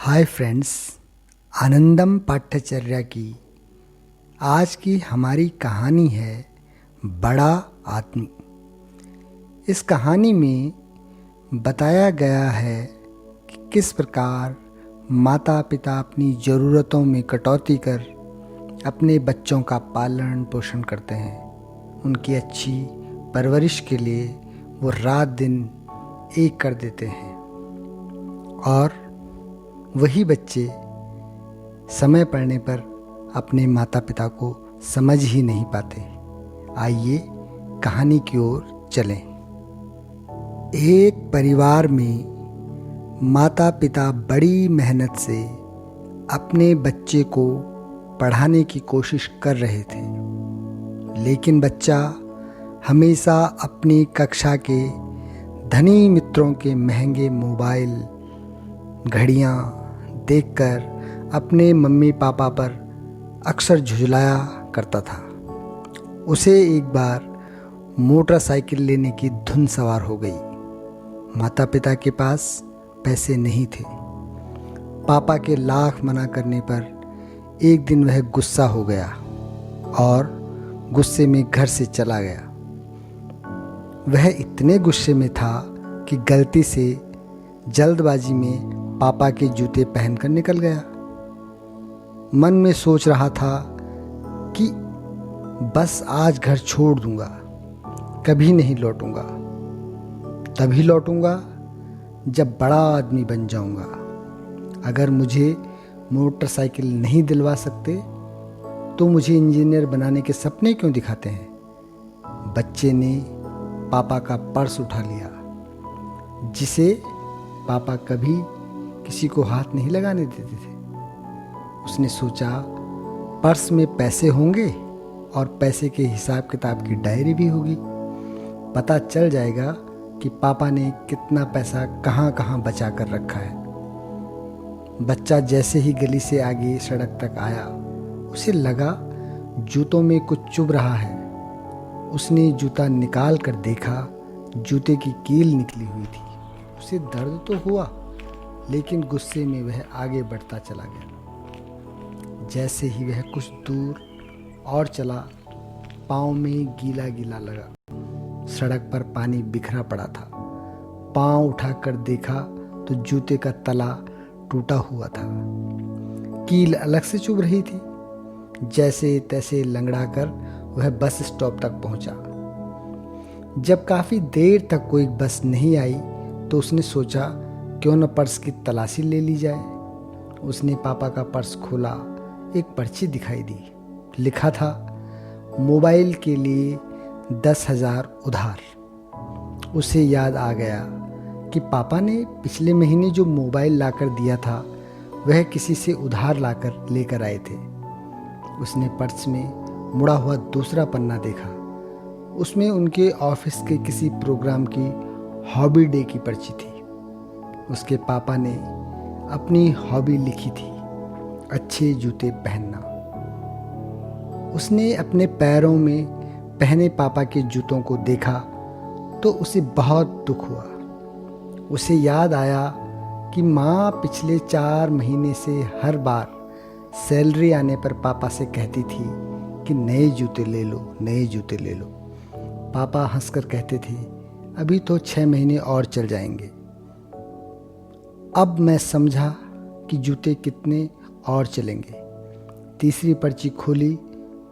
Hi friends, आनंदम पाठ्यचर्या की आज की हमारी कहानी है बड़ा आदमी। इस कहानी में बताया गया है कि किस प्रकार माता पिता अपनी ज़रूरतों में कटौती कर अपने बच्चों का पालन पोषण करते हैं। उनकी अच्छी परवरिश के लिए वो रात दिन एक कर देते हैं और वही बच्चे समय पड़ने पर अपने माता पिता को समझ ही नहीं पाते। आइए कहानी की ओर चलें। एक परिवार में माता पिता बड़ी मेहनत से अपने बच्चे को पढ़ाने की कोशिश कर रहे थे, लेकिन बच्चा हमेशा अपनी कक्षा के धनी मित्रों के महंगे मोबाइल, घड़ियाँ देखकर अपने मम्मी पापा पर अक्सर झुझलाया करता था। उसे एक बार मोटरसाइकिल लेने की धुन सवार हो गई। माता पिता के पास पैसे नहीं थे। पापा के लाख मना करने पर एक दिन वह गुस्सा हो गया और गुस्से में घर से चला गया। वह इतने गुस्से में था कि गलती से जल्दबाजी में पापा के जूते पहनकर निकल गया। मन में सोच रहा था कि बस आज घर छोड़ दूंगा, कभी नहीं लौटूंगा। तभी लौटूंगा जब बड़ा आदमी बन जाऊंगा। अगर मुझे मोटरसाइकिल नहीं दिलवा सकते तो मुझे इंजीनियर बनाने के सपने क्यों दिखाते हैं। बच्चे ने पापा का पर्स उठा लिया, जिसे पापा कभी किसी को हाथ नहीं लगाने देते थे। उसने सोचा पर्स में पैसे होंगे और पैसे के हिसाब किताब की डायरी भी होगी। पता चल जाएगा कि पापा ने कितना पैसा कहाँ कहाँ बचा कर रखा है। बच्चा जैसे ही गली से आगे सड़क तक आया, उसे लगा जूतों में कुछ चुभ रहा है। उसने जूता निकाल कर देखा, जूते की कील निकली हुई थी। उसे दर्द तो हुआ, लेकिन गुस्से में वह आगे बढ़ता चला गया। जैसे ही वह कुछ दूर और चला, पाँव में गीला गीला लगा। सड़क पर पानी बिखरा पड़ा था। पाँव उठाकर देखा तो जूते का तला टूटा हुआ था। कील अलग से चुभ रही थी। जैसे तैसे लंगड़ा कर वह बस स्टॉप तक पहुंचा। जब काफ़ी देर तक कोई बस नहीं आई तो उसने सोचा क्यों न पर्स की तलाशी ले ली जाए। उसने पापा का पर्स खोला। एक पर्ची दिखाई दी। लिखा था मोबाइल के लिए 10,000 उधार। उसे याद आ गया कि पापा ने पिछले महीने जो मोबाइल लाकर दिया था वह किसी से उधार लाकर लेकर आए थे। उसने पर्स में मुड़ा हुआ दूसरा पन्ना देखा। उसमें उनके ऑफिस के किसी प्रोग्राम की हॉबी डे की पर्ची थी। उसके पापा ने अपनी हॉबी लिखी थी, अच्छे जूते पहनना। उसने अपने पैरों में पहने पापा के जूतों को देखा तो उसे बहुत दुख हुआ। उसे याद आया कि माँ पिछले 4 महीने से हर बार सैलरी आने पर पापा से कहती थी कि नए जूते ले लो, नए जूते ले लो। पापा हंसकर कहते थे अभी तो 6 महीने और चल जाएंगे। अब मैं समझा कि जूते कितने और चलेंगे। तीसरी पर्ची खोली।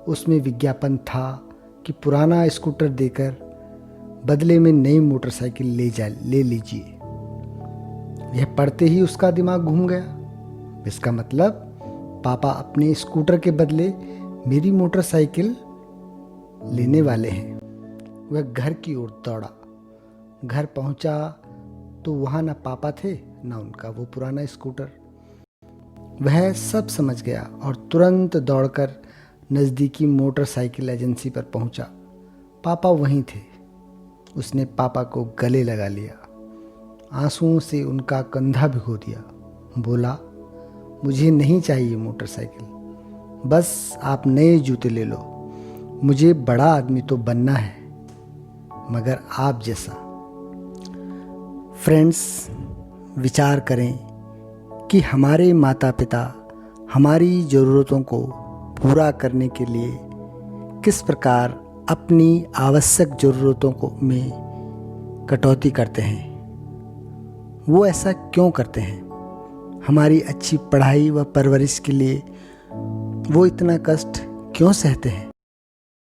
उसमें विज्ञापन था कि पुराना स्कूटर देकर बदले में नई मोटरसाइकिल ले लीजिए। यह पढ़ते ही उसका दिमाग घूम गया। इसका मतलब पापा अपने स्कूटर के बदले मेरी मोटरसाइकिल लेने वाले हैं। वह घर की ओर दौड़ा। घर पहुंचा तो वहाँ न पापा थे न उनका वो पुराना स्कूटर। वह सब समझ गया और तुरंत दौड़कर नज़दीकी मोटरसाइकिल एजेंसी पर पहुंचा। पापा वहीं थे। उसने पापा को गले लगा लिया, आंसुओं से उनका कंधा भिगो दिया। बोला मुझे नहीं चाहिए मोटरसाइकिल, बस आप नए जूते ले लो। मुझे बड़ा आदमी तो बनना है, मगर आप जैसा। फ्रेंड्स, विचार करें कि हमारे माता पिता हमारी ज़रूरतों को पूरा करने के लिए किस प्रकार अपनी आवश्यक ज़रूरतों को में कटौती करते हैं। वो ऐसा क्यों करते हैं? हमारी अच्छी पढ़ाई व परवरिश के लिए वो इतना कष्ट क्यों सहते हैं?